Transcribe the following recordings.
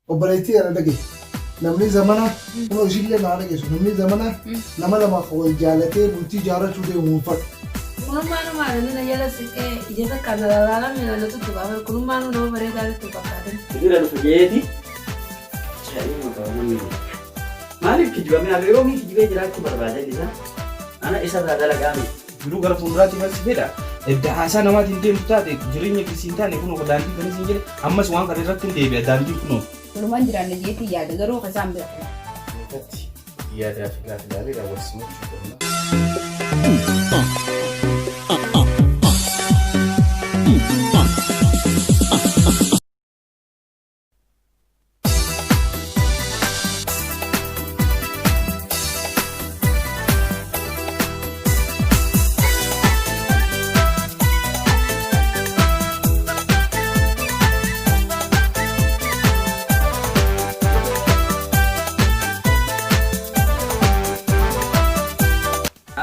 وبريتي أنا دقي نمني زمانه هو يشيل لنا على جسمه نمني زمانه لما خوي جالتي بنتي جارة شو ده ومفر ما أنا يلا سك إذا كذا لا من اللي تبغى كل ما أنا لو بريد على تبغى كذا كده لو فجيتي مالك كجوا من اليومي كجوا جراك بربادة لسه أنا إيش هذا لقامي dulu gara fuulduraatti mal sifeedha edda haasaa namaatiin deemtu taate jireenya kisiin taane kunoo daandii kana siin jedhe ammas waan kana irratti hin deebi'a daandii kunoo. Walumaan jiraanne jeetii yaada garuu kasaan beeku. Mukatti yaadaa fi gaafilaalee raawwasiimachuu qabna.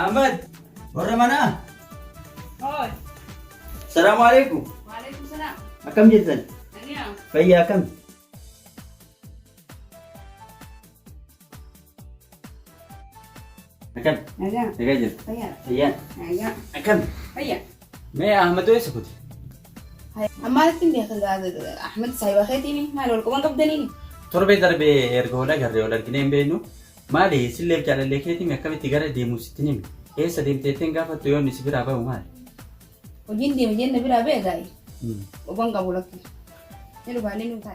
Ahmad, orang mana? Hoi. Assalamualaikum. Waalaikumsalam. Akam jadisan? Nanya. Fayya akam? Akam? Nanya. Jaga je. Fayya. Fayya. Nanya. Akam? Fayya. मैं अहमद तो ऐसे कुछ हमारे तीन देख अहमद साहिब खेती नहीं माल और कौन कब देनी नहीं थोड़े दर बे एर्गोला घर रे लड़की ने बेनु माले सिले चले लेके थी मैं कभी तिगारे देमु सितने में ऐसा दिन तेते गाफा तो यो निसिबिर आबा उमार और जिन दिन जिन नबी राबे गाई वो बंग का बोला कि ये लोग आने नहीं था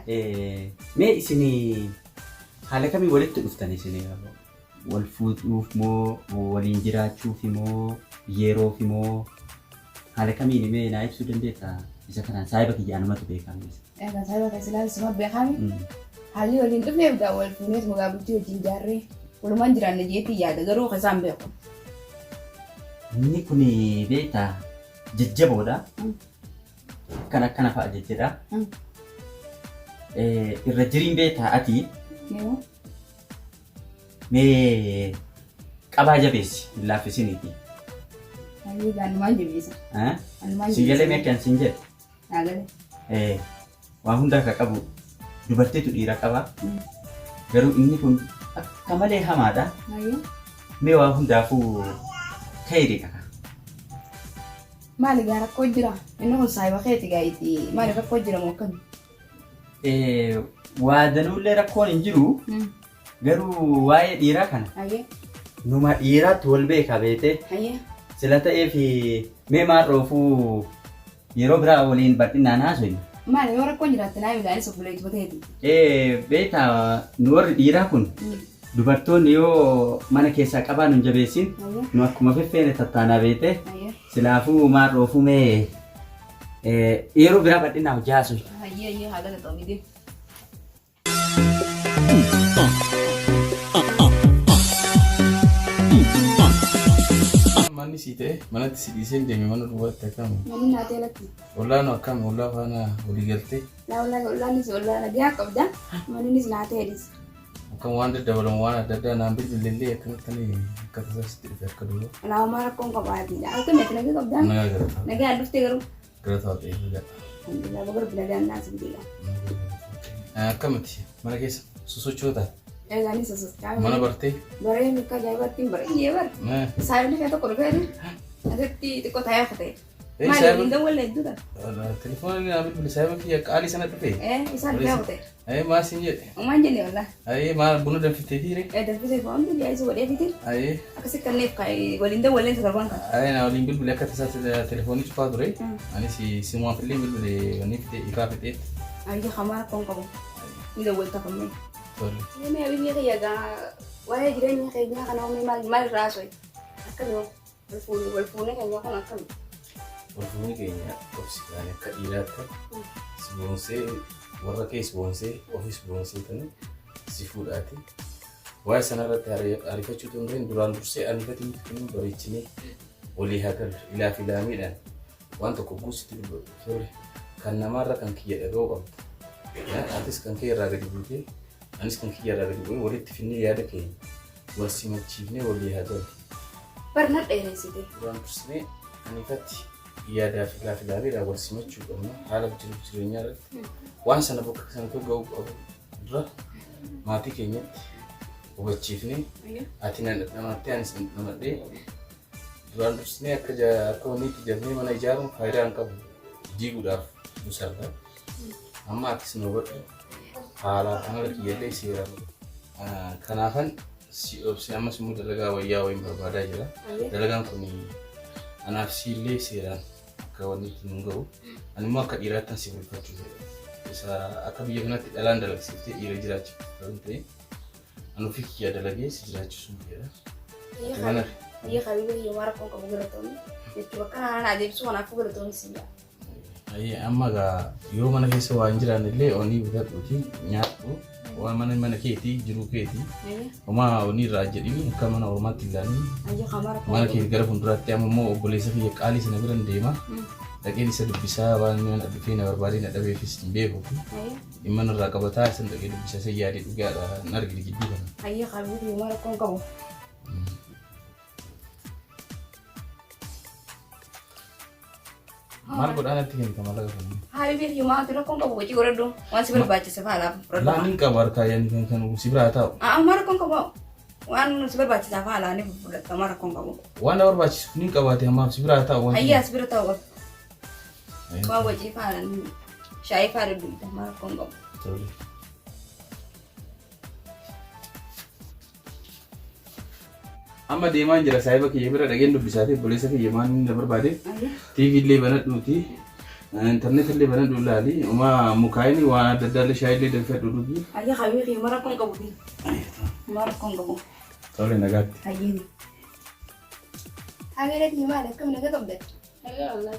मैं इसने हाले कभी बोले तो उफ्ता नहीं सिने والفوت مو والإنجرا تشوفي مو يرو في مو هذا كمين مين نايف سودان ديتا إذا كان سايبك يجي أنا ما تبي كامل كان سايبك إسلام سمات بيخامي هالي ولين تبني بدأ والفونيت مقابلتي وجيجاري ولما نجرا نجيتي يا دقرو خسام بيكو ini kuni beta jajjabo da kana fa jajjada irra jirin beta ati me qaba jabesi lafisiniti هالي كان ما جبيسا ha ما sigale me kan sinje هذا wa hunda ka qabu dubartii tu dhiira qaba garuu inni kun akka malee hamaadha هاي me waa hundaafu خيري كاكا مالي قارا كوجرا إنه سايبا خيتي قايتي مالي قارا كوجرا موكن وادنو اللي ركون انجرو قالوا واي ديرا كان هاي نوما ديرا تولبيكا بيتي هاي سلاتا ايه في ميما روفو يروبرا ولين باتنا ناسوين مالي ورا كوجرا تنايم داني سوبليت بتهدي بيتا نور ديرا كن dubartoonni yoo mana keessaa qabaan hin jabeessin nu akkuma feffeene tattaanaa beete silaafuu maarroofuu mee yeroo biraa badhinaa hojjaasu هاي هذا الطبيب Manni si ta'e manatti si dhiisee deeme mana dubaatti akkami من ناتي لك ollaanu akkami ollaa faana walii galtee لا ولا نسي ولا نجاك أبدا من نسي ناتي ليس akkam waan daddabalan waan adda addaa naan bilbilillee akkanatti akka tasaasitti dhufe akka duuba لا ما ركون قبادي لا أكمل نجاك أبدا nagaa galataa نجاك ألف تجرو galataa ta'e filadha الحمد لله بقرب بلاد الناس بديلا akkamitti mana keessa sosochoota يا غاني سوسة mana bartee بري مكا جايبات تيم بري يبر سايب لي كده كل غير أتتي تكو تايا خطير ما لي عندهم ولا يدودا telefoon naa bilbila saayima kiyya qaalii sana dhufe يسال فيها خطير maa siin jedhe وما جني والله maa buna danfittee fiire ده في فهم دي جايز ولا فيتي أكسر كنيف كاي ولين ولا أنت تربان naa waliin bilbila akka tasaasisa telefoonii cufaa ture anis simumaan fillee bilbile wanni fite ifaa fitee أيها خمار كون كم إذا قلت كم sorry يومي أبي يجي يجا ولا يجري يجي يجا أنا أمي مال راسوي أكلوا والفون كان يكون أكل walfuuni keenya obsikaan akka dhiiraatti si boonsee warra kee si boonsee ofis boonsee kan si fuudhaati waa'ee sanarratti ariifachuu dandeenyu duraan dursee ariifatiin kennu bareechinee walii hagal ilaa fi laamiidhaan waan tokko guusitti dubbatu ture kan namaarra kan kiyya dhaga'uu qabdu atis kan kee irraa gadi buutee anis kan kiyya irraa gadi bu'ee walitti finnee yaada keenya wal simachiifnee walii hagal برنامج إيرانسيتي duraan dursinee ariifatti yaadaa fi laafilaalee wal simachuu qabna haala jireenyaa irratti waan sana bakka sana tokko ga'uu qabu dura maatii keenyatti hubachiifnee ati namatti anis namadhee duraan dursnee akka waniitti jennee mana ijaaruun faayidaa hin qabu diiguudhaaf nu sarara. Amma atis nu hubadhu haala kanarra kiyyallee seeraan kanaafan si obsi ammas immoo dalagaa wayyaa wayiin barbaadaa jira. Dalagaan kun anaaf siillee seeraan akka waniitti nu gahu ani immoo akka dhiiraattan si bulfachuu isa akka biyya kanatti dhalaan dalagsiiftee dhiira jiraachuuf ta'uun ta'e anu fi kiyya dalagee si jiraachisuun fedha. Iya kali yo mara kon kamu geratoni. Itu bakal anak aja bisa anak aku geratoni sih ya. Iya amma ga yo mana keessa waan jiraan illee oni bitadhuuti nyaattu waan mana keetii jiru keetii oma oni irraa jedhini akka mana ormaatti ilaanii mana kee gara fuulduraatti amma immoo obboleessa kiyya qaalii sana biran deema dhaqeen isa dubbisaa waan mana dhufee na barbaadee na dhabeefis hin beeku dhimma irraa qabataa isan dhaqee dubbisaa isa yaadee dhugaadha hin argine gidduu kana. Ayya kali yo mara kon kamu. Maal godhaanatti hin kamala gaafannee. Hai biar cuma tu kon kamu bocor gordo. Wan si berbaca safala. Laanin qabar kaayan kan si bira taa'u. Mara kon kamu. Wan si berbaca safala ni mara kon kamu. Waan barbaachisu nin qabaate amma si bira taa'u. Ayya si bira taa'u. Waa wajji fala shayi fala dulu mara kon kamu. Amma deemaan jira saahiba kiyya bira dhageen dubbisaatee obboleessa kiyya maan na barbaade TV illee banadhuuti internet illee banadhu laali uma mukaayini waan adda addaa illee shaayii illee danfadhu dhugi. Ayya habibi mara kon qabu. Mara kon qabu. Tole nagaatti. Ayya. Habibi ni mala kam naga qabda. Ayya Allah.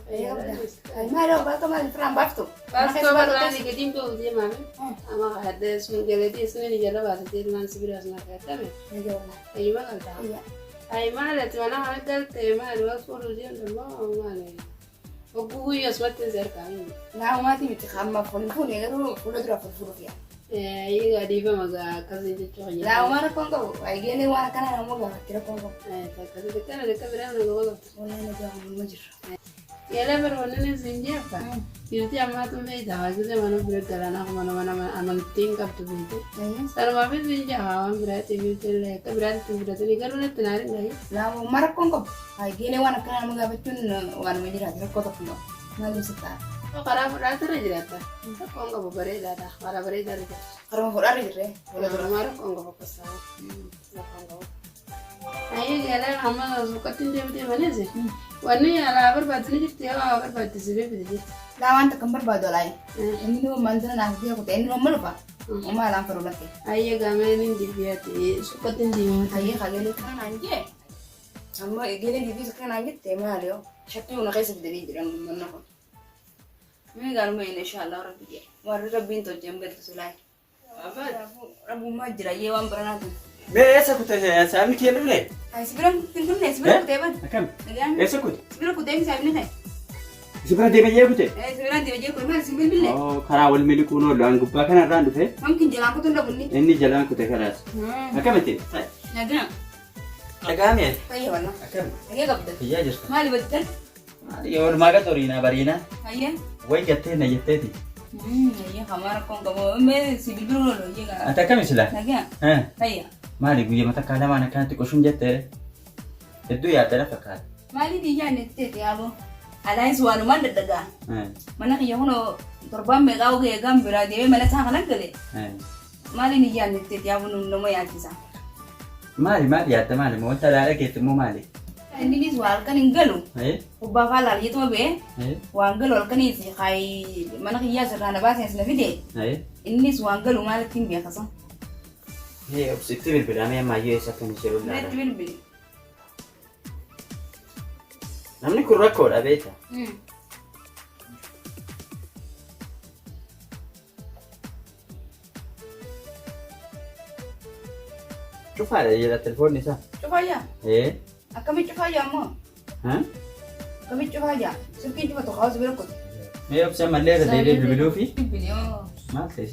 Ay mala ba to mal fram bafto. Basto wala ni kedim ko je mami. Ama hadde sun geledi sun ni jala ba te man sibira sun ka tame. Ayya Allah. Ayya ma kanta. Ayya. Ay mala te wana hadal te mala was por je ndo mala. Ogu yas watte zerka ni. Na ma ti mit khamma fon fon ne garo fulo dra fulo fiya. Ayya ga diva maga kaze je to nya. La mara kon qabu. Ay gene wana kana na mo ga tira kon qabu. Ta kaze te kana de kabira no go. Wallahi na ga mo majir. Yala ber wonne zinje fa. Yuti amma to me da waje mano bre kala na mano aman ting kap to binte. Sar ma be zinje ha bre te yuti le ka bre te bre te garu ne tanare ngai. La mara kon qabu. Ay gene wana kana mo ga betun wana majir tira ko to no. Na lu sita. To kara fura tara jirata. Ko nga bo bare da da kara bare da da. Karo fura dire. Wala dara mara ko nga bo pasa. Na ko nga. Ay yala amma zo katin de mate maneze. Wani ala barbaadni jirti yaa barbaadisay bidii. La wanta kan barbaado lay. Inni no manzana na biya ko inni no malufa. Uma la faro lake. Ayya gamen di biyati sukatin di mo. Ayya khagele kan anje. Amma gele di bis kan anje te mario. Shakti una kaisa bidii diran manna ko. Me gan me inshallah rabbi. War rabbi to jembe to sulai. Rabbu majra ye wan barana. Esa kute sami kiyelu le. Ay sibran tingun sibran teban. Akam. Esa kute. Sibran kute sabni hai. Sibra de beje kute. Sibran de beje ko mal sibil bille. Oh kara wal mili kuno lan gubba kana ran dufe. Mungkin jalan ko tunda bunni. Inni jalan kute karas. Akam te. Naga. Agame. Ayya wala. Akam. Ayya gabda. Iya jirta. Mali badal. Yor maga torina barina. Ayya. Wai jatte na jatte. Ayya kamar kon kamo me sibil biro lo yega. Atakam isla. Naga. Ayya. Mali guyya mata kala mana kanti koshun jatte. Eddu ya tara fakar. Mali di ya nette te abo. Alai suwanu man daga. Mana kiyo hono torban me gawo ge gambira de mana ta kana gale. Mali ni ya nette te abo no mo ya kisa. Mali ya ta mali mo ta dara ke tumo mali. Ini ni sual kan ingalo. Ubba fala yito be. Wa ngalo kan isi kai mana kiya sarana ba sai na vide. Ini sual ngalo mali tin be kasan. Hey, objektif bilbilame ma yo esa kan shiro la. Net bilbil. Namni kun rakko da beta. شوف على التليفون نسا. شوف هيا. إيه. أكمل شوف هيا أمه. ها؟ أكمل شوف هيا. سكين شوف تخاص بيركض. إيه بس ما الليلة اللي بيلو فيه. بالبليو. ما تليش.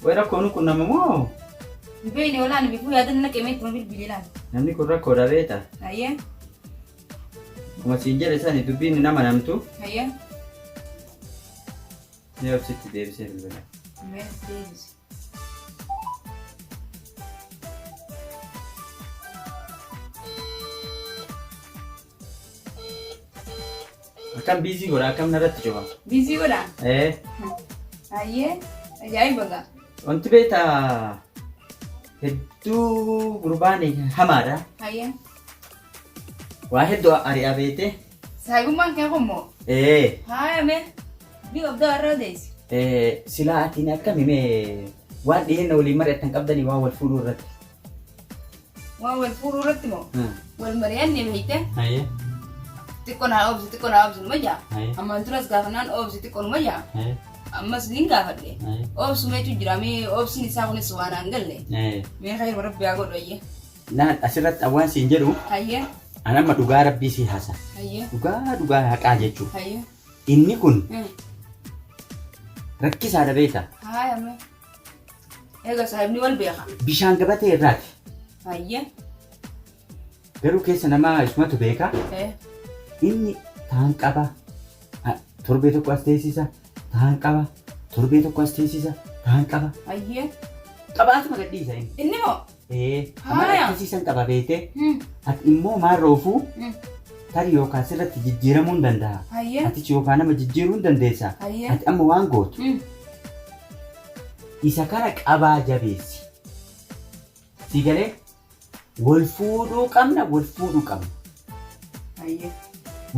وين كونو كنا ممو. بيني ولا أنا بيقول هذا إنك كميت ما بالبليلان. نمني كورا كورا بيتا. هيا. وما تيجي لساني تبين نما نمتو. هيا. إيه بس تدي بس بالبلا. بس. Akkam biizii godha akkam narratti cufa. Biizii godha. Hayyee ajaa'iba gaa. Wanti beektaa hedduu gurbaan hamaadha. Hayyee. Waa hedduu ari'aa beekte. Saayibummaan kee kummoo. Haayame bii obdoo irra deessi. Silaa atiin akkamimee waan dhiyeenya waliin mari'atan qabdanii waan wal fuudhuu irratti. Waan wal fuudhuu irratti moo? Wal mari'anne beekte. Hayyee. Xiqqoon haa obsi numa jaa. Ammaan turas gaafannaan obsi xiqqoon numa jaa. Ammas niin gaafadhe. Obsuma jechuun jira mee obsiin isaa kunis waan aan galle. Mee khayir rabbi haa godhu ayyee. Naan asirratti waan siin jedhu. Hayyee. An amma dhugaa rabbii si haasa. Hayyee. Dhugaa haqaa jechuudha. Hayyee. Inni kun rakkisaadha beektaa. Haayame. Egaa saayibni wal beeka. Bishaan gabatee irraati. Hayyee. Garuu keessa namaa isumatu beeka. Inni taan qaba. Torbee tokko as teessisa. Taan qaba. Torbee tokko as teessisa. Taan qaba. Hayyee. Qabaatuma gadhiisa inni. Inni moo? Amma akkasiisan qaba beekte. Ati immoo maal roofuu tarii yookaan sirratti jijjiiramuu hin danda'a. Atichi yookaan nama jijjiiruu hin dandeessa. Ati amma waan gootu. Isa kana qabaa jabeessi. Si galee wal fuudhuu qabna wal fuudhuu qabna.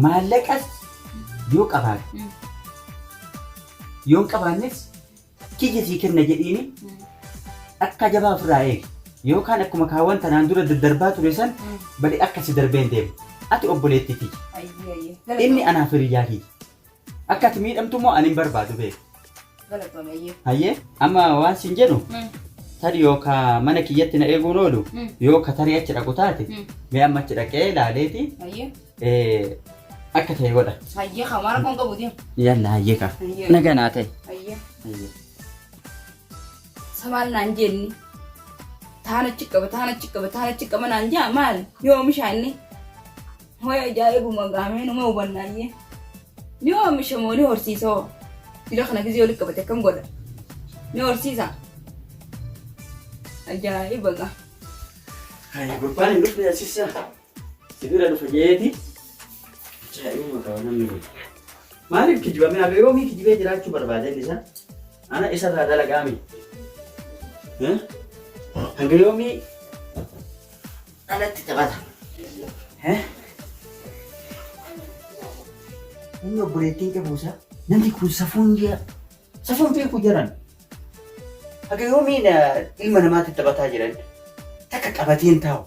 Maallaqas yoo qabaate yoo hin qabaannes kiyya sii kenna jedhiini akka jabaa ofirraa eegi. Yookaan akkuma kaawwan tanaan dura daddarbaa ture san badi akka si darbeen deemu. Ati obboleetti kiyya. Inni anaaf hiriyyaa kiyya. Akka ati miidhamtu moo ani hin barbaadu beeku. Hayyee amma waan siin jedhu tarii yookaan mana kiyyatti na eeguun oolu yookaan tarii achi dhaqu taate mee amma achi dhaqee ilaaleeti akka ta'e godha. Hayyee kamaara kun qabuuti. Yalla hayyee ka. Nagaa naa ta'e. Hayyee. Samaal naan jenni. Taana chiqqaba naan jaa maal yoo oomishaanni hoya ajaa'ibuma gaamee numa hubannaayyee ni oomisha moo ni horsiisa hoo dila kana gizee oli qabate akkam godha ni horsiisa ajaa'iba gaa. Gurbaan hin dhufne asissa sibira dhufa jeeti ajaa'ibuma qaba namni kun maaliif kijibame haga yoomii kijibee jiraachuu barbaadan isa ana isarraa dalagaami. Hanga yoomii alatti taphata. Inni obboleettiin qabuusa namni kun safuun beeku jiran. Hanga yoomii ilma namaatti taphataa jiran takka qabateen taa'u.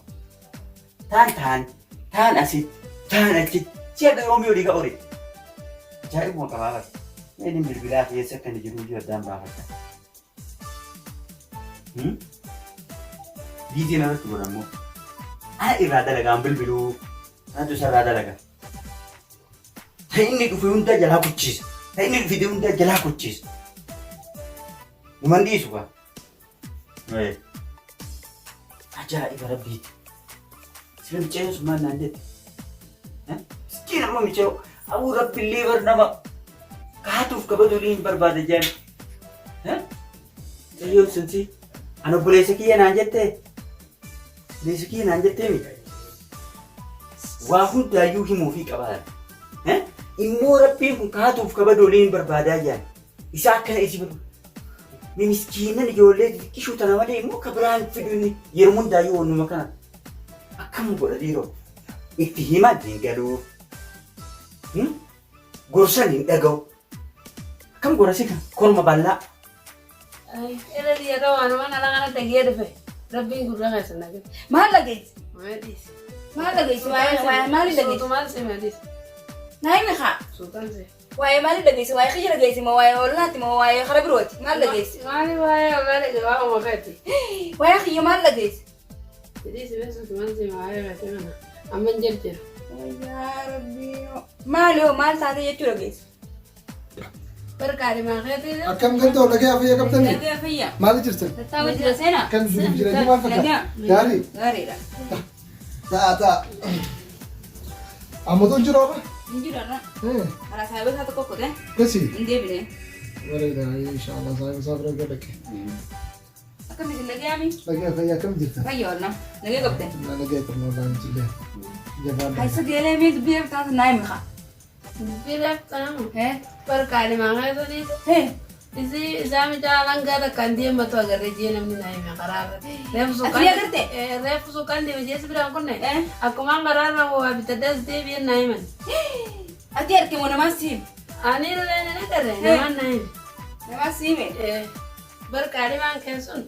Taan asitti taan achitti si hanga yoomii olii ga'ore. Ajaa'ibuma qabaafata. Inni bilbilaa keessa akka inni jiru iyyuu addaan baafata. Biizii narratti godhamu. Ana irraa dalagaan bilbiluu. Antu isarraa dalaga. Inni dhufe hunda jalaa kuchisa. Inni dhufe hunda jalaa kuchisa. Numan dhiisu kaa. Ajaa'iba rabbiiti. Sila michee sumaan naan jette. Sikiin amma michee hawwu rabbiillee bar nama kaatuuf kabajuu hin barbaade jaan. Sayyoo sinsi. Ana obboleessa kiyya naan jettee. Obboleessa kiyya naan jettee miti. Waa hundaayyuu himuufii qabaadha. Immoo rabbiin kun kaatuuf kabajuu hin barbaadaa jaan. Isa akkana isi barbaada. Miskiinan ijoollee xixiqqishuu tana malee immoo ka biraan fidu inni yeroo hundaayyuu wannuma kana. Akkam godha dhiiroo. Itti himan hin galuuf. Gorsan hin dhaga'u. Akkam godha si kan korma bal'aa. Ela dia tahu anu mana langan tegi ada fe. Rabbi gurra nggak senang. Mahal lagi. Medis. Mahal lagi. Wah mahal lagi. Sultan sih medis. Naik mereka. Sultan sih. Wah mahal lagi. Wah kerja lagi. Wah orang nanti mau wah kerja berut. Mahal lagi. Mali wah lagi. Wah mau kati. Wah kerja mahal lagi. Jadi sebenarnya Sultan sih mahal kati mana. Aman jadi. Ya Rabbi. Mahal tadi ya curang guys. Berkali makan itu. Akkam galtoo lagee afayya qabtanii? Lagee afayya. Maali jirtan? Tattaawwa jira seenaa. Kan jiruuf jiranii maal fakkaata? Gaarii? Gaariidha. Ta'a. Ammotoon jiru akka? Hin jirarra. Karaa saayibaa isaa tokko kutee. Kasi? Hin deebine. Bareeda inshaallah saayibaa isaa bira gadhaqe. Akkamitti lagee ami? Lagee afayyaa akkam jirta? Fayya oolna. Lagee qabdee. Lagee qabnaa baan jillee. Jabaadha. Haysa geelee mee dubbii taata naa himi haa. Bilang tamu. Eh? Perkali mangai tu ni. Eh? Isi zami jalan gada kan dia matu agar reji namni naik makarar. Ref sukan. Asli agar te? Ref sukan dia jadi seberang kon naik. Eh? Aku makarar aku habis tedas dia biar naik man. Ati arke mo naman sim. Ani lain ni kare naman naik. Naman sim eh? Berkali mangai sun.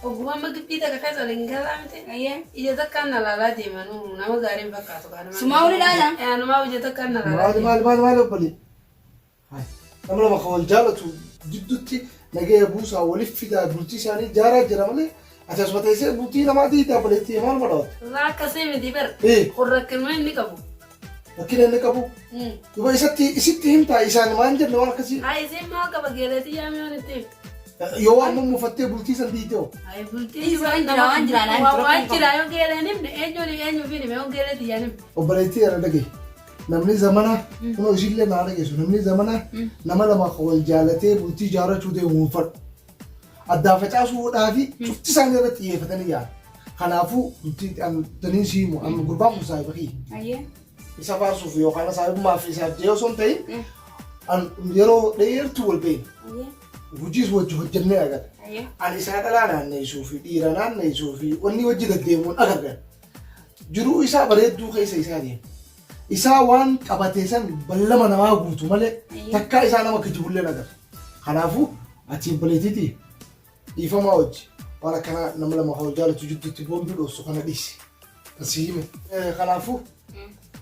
Oguma magpita ka kasa lingala mate. Aye? Ija takkan nalala di manu nama garim bakka to kana. Sumauli dala? Anu mau ija takkan nalala. maal bali hay namla ma khawal jalatu jiddutti nagaya buusa walif fida bulti sani jara jara male atas mata ise bulti nama di ta baleti mal madot La kasi mi di ber. eh Kurrak kelmain ni kabu. lakin ne kabu iba isatti himta isan manje no kasi Ay sim mau ka bagere ti yami oni ti. yo amma mufatte bulti san di to Ay bulti Isi sa wanjira na intro. wanjira yo gele nim de enyo fini me on gele ti yanim. o baleti ara dage namni zamana uno jille naare gesu namni zamana namala ma khawal jalate bulti jara chude umfat adda facasu dafi chutti sangara tiye fatani ya khanafu bulti am tanin simu am gurba musai baki Aye? isa fasu fi yo kana sahibu ma fi sa je son tay an yero deer tuwal be Aye? wujis wajhu janne agar Aye? an isa dalana ne sufi dirana ne sufi wani wajhi da demun agar juru isa bare du kai sai sa ne isa wan qabatesan ballama nama guutu male takka isa nama kijibulle nagar khanafu ati polititi ifama wajhi wala kana namla ma hawjala tujuddu bombi do su kana disi tasime khanafu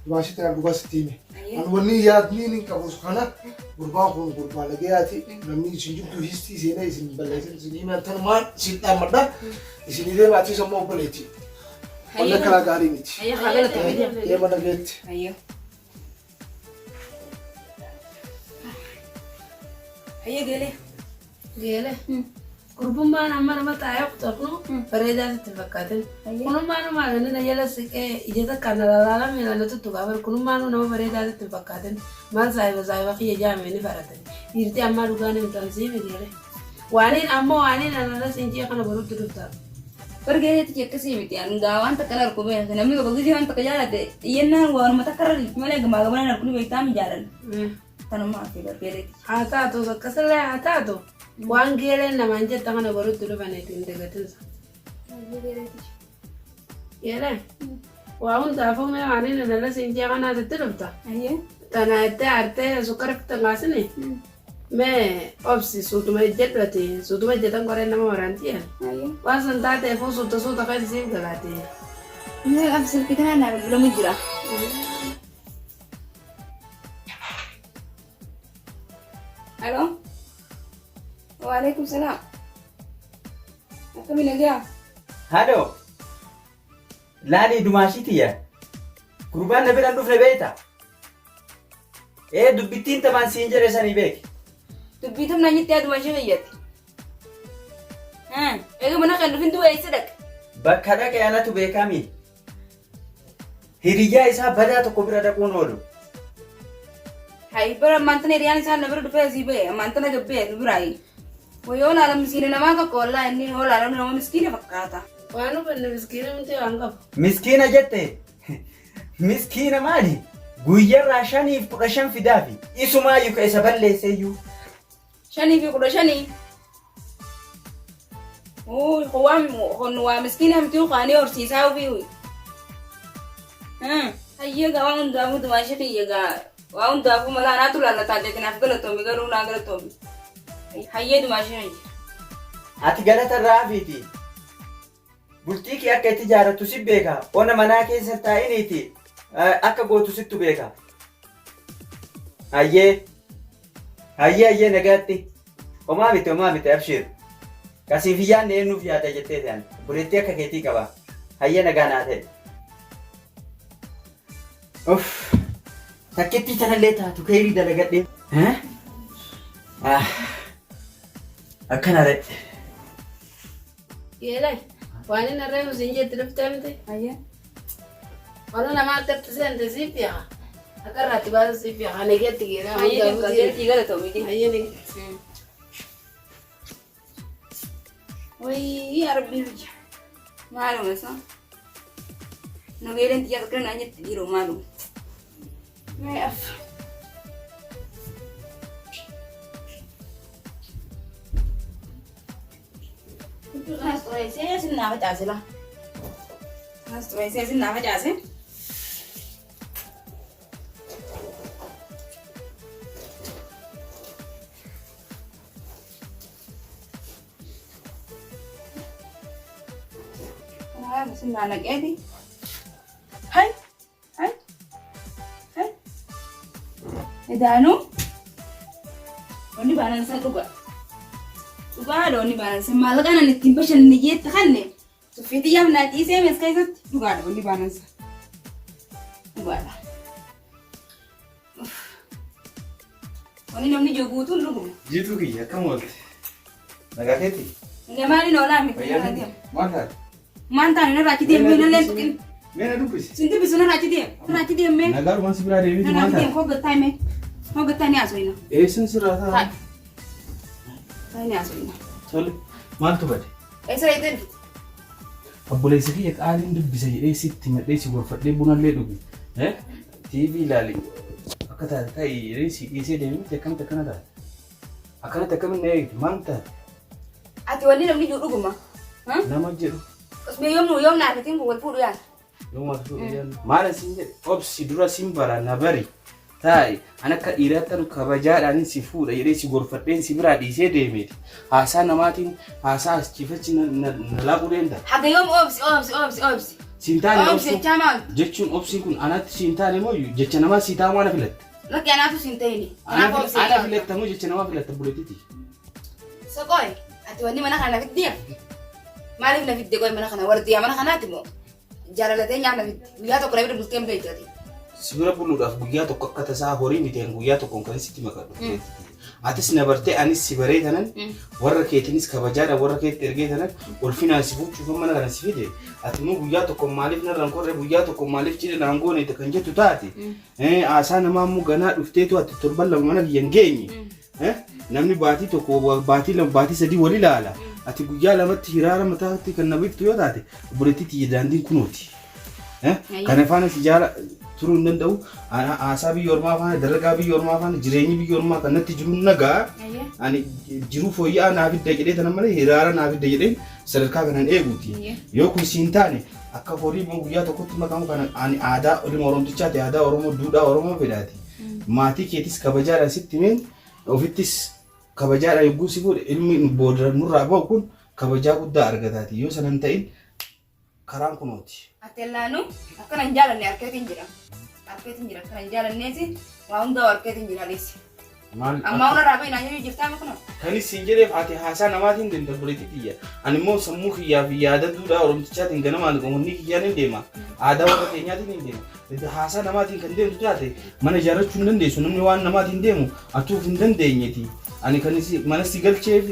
bashi ta guba sitime an wani ya nini ka su kana gurba ko gurba lage ati namni shinjuddu histi sene isin ballesin sinima tan man silta madda isini de ba ti samo politi wala kala gari miti Ay kagala to bidia. ye mana get Aye? Aye gele? Gele. Kurbun mana mana mata ayo tokno pareda ti fakkaten. Kunun manu magani na yala sike ijeta kanala me na to tuga kunun manu na pareda ti fakkaten. Man sai ki jame ni faratan. Irti amma dugane tanzi me gele. Wani amma wani na na sinji kana baru tuduta. Pergele ti kasi miti an gawan takalar ko be namni ko bagiji han takajala te yenna wan mata karari male gama gama na kuni be tami jalan tanama ke pergele Ata to kasale ata to. Wan gele na manje tangana baru tudu bane tinde gatin. Yele. Waun da fo me wani na na sinji kana tuduta. Aye? Tana te arte sukarak tangasini. Me opsi sutuma jetlati sutuma jetan kore nama warantia. Aye? Wasan tate fo suta kai sim galati. Ini abis kita na belum jira. Halo? Waalaikumsalam. Kami lagi ya? Hado. Lani dumashitiya. Kurban nabi randu flebeta. Dubbitin taman sinjere sani bek. Tubitum nanya tiada macam ayat. Ega mana kan dufin tu ayat sedak. Bakada ke anatu bekami. Hiriya isa bada to kubra da kunolu. Hai ber mantan irian sana ber dupe zibe mantan aga be durai. Woyo la miskin nama ka kolla ini hola la nama miskin fakata. Wanu benne miskina mti angap. Miskina jette. Miskina mali. Guyyar rashani kudashan fidafi. Isuma yuka isa balle seyu. Shani fi kuda shani. Oh, huwa miskin mti khani or sisa fi. Ayya ga wan da mu da shi ti ga wan da kuma la na tula la ta de na gala to mi garu na gala to. Hayye du mashi. Ati galata raafiti. Bultiki akka itti jaaratu si beeka. Ona manaa keessa taa'iniiti. Akka gootu sittu beeka. Hayyee nagaatti. Omaa miti abshir. Kasiif iyyaan eenyuuf yaada jettee ta'an. Buleetti akka keetii qaba. Hayyee nagaa naa ta'e. Uff. Takkeetti tanallee taatu keerii dalagadhee. Akkana ta'e. Yele. Wani na rehu sinje triftemte. Ayya. Wala nama tertesente sipia. Akarra tibasa sipia. Hanegetti gira. Ayya ka ti gala to mi ti. Ayye ni. Woi, ya Rabbi. Malu masa. Nagelen tiya ka nanya ti ro malu. Maaf. Kanas xureessee sin naa facaase la. Kanas xureessee sin naa facaase. Sin naa naqeeti. Hai. Edaanuu. Wanni baanan san dhuga. Dhugaadha wanni baanan san maallaqaan ani ittiin bashannanne jeetta kanne tuffiitii yaamnaa ciisee mees keessatti dhugaadha wanni baanan san. Dhugaadha. Wanni namni joguutuun dhuguma. Jiituu kiyya akkam oolte? Nagaa keetii? Nagaa maaliin oolaa miti? Maal taate? Maan taane narraa achi deemee nallee tuqin. Mee na dubbisi? Sin dubbisu narraa achi deem. Narraa achi deemee. Nagaa dhumaan si biraa deemiti Narraa maal achi deem taate? hoggattaa himee. Hoggattaa ni haasofina. Eessin sirraa ta'a? Taa'ee ni haasofina. Tole maaltu bade? Eessa reeteen? Obboleessa kiyya qaaliin dubbisa jedhee sitti madhee si gorfadhee bunallee dhugu. TV ilaali. Akka taate ta'e yeroo si dhiisee deemiti akkamitti akkana taate? Akkanatti akkamitti na eegdi maal taate? Ati wanni namni jiru dhuguma. Nama jedhu. Osmee yoom naafatiin kun wal fuudhu yaala. Yoom wal fuudhu yaala. Maala siin jedhe obsi dura siin bara na bari. Taa'e an akka dhiiraatti kabajaadhaan si fuudha jedhee si gorfadheen si biraa dhiisee deemeeti. Haasaa namaatiin haasaa achiifachi na laaquu deemta. Haga yoom obsi. Siin taane Obsi jechaa maal? jechuun obsiin kun anatti siin taane moo jecha namaa sii taa'u maana filatta? Lakki anaatu siin ta'ini. Kanaaf obsi Ana filatta moo jecha namaa filatta buleetiti? Soqooy, ati wanni mana kana na fiddeef? Maaliif na fidde qoy mana kana? Wardiyaa mana kanaati moo? Jaalalatee nyaata na fidde. Guyyaa tokko na bira bultee hin beektati. Si bira buluudhaaf guyyaa tokko akka tasaa horii miteen guyyaa tokkoon kan sitti makadhu. Atis na bartee anis si baree tanan warra keetiinis kabajaadhaan warra keetti ergee tanan ulfinaan si fuuchuuf mana kana si fide. Ati immoo guyyaa tokko maaliif narraan korree guyyaa tokko maaliif cidha naan goone kan jettu taate. Haasaa namaa immoo ganaa dhufteetu ati torban lama mana kiyya hin geenye. Namni baatii tokko baatii lama baatii sadii wal ilaala. Ati guyyaa lamatti hiraara mataatti kan na beektu yoo taate obboleettii tiyya daandiin kunooti. Kana faana si jaala turuu hin danda'u. Haasaa biyya ormaa faana dalagaa biyya ormaa faana jireenyi biyya ormaa kan natti jiru nagaa. Ani jiruu fooyya'aa naaf hidda jedhee tanan malee hiraara naaf hidda jedheen sadarkaa kanan eeguuti. Yoo kun siin taane akka horii immoo guyyaa tokkotti makamu kana ani aadaa ilma oromtichaati aadaa oromoo duudhaa oromoo fedhaati. Maatii keetis kabajaadhaan sitti himeen ofittis kabajaadhaan yogguu si fuudhe ilmi booda nurraa ba'u kun kabajaa guddaa argataati. Yoo sanan ta'in karaan kunooti. Atellaanu akkana hin jaalanne harkeetiin jira. Harkeetiin jira akkana hin jaalanneesi waa hundaa harkeetiin jira leessi. Amma ona raabee naannoo jirtaa makuna. Kanis siin jedheef ati haasaa namaatiin deemta buleetti xiyya. Ani immoo sammuu kiyyaa fi yaada duudhaa oromtichaatiin ganamaan qomonni kiyyaan hin deema. Aadaa warra keenyaatiin hin deema. Haasaa namaatiin kan deemtu taate mana ijaarrachuu hin dandeessu namni waan namaatiin deemu atuuf hin dandeenyeti. Ani kanis mana si galcheef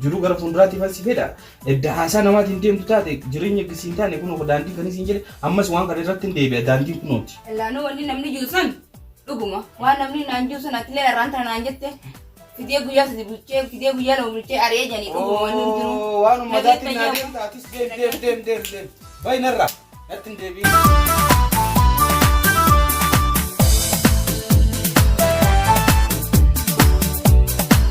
jiru gara fuulduraatiif si fedha. Edda haasaa namaatiin deemtu taate jireenya gisiin taane kun daandii kanis hin jedhe ammas waan kana irratti hin deebi'a daandiin kunooti. Ellaanoo wanni namni jiru san dhuguma waan namni naan jiru san atilee irraan tana naan jette fidee guyyaa sadi bulchee fidee guyyaa lama bulchee ari'ee janii dhuguma wanni hin jiru. Waan ummataatti naa deemta atis deem. Baay'inarraa natti hin deebiin.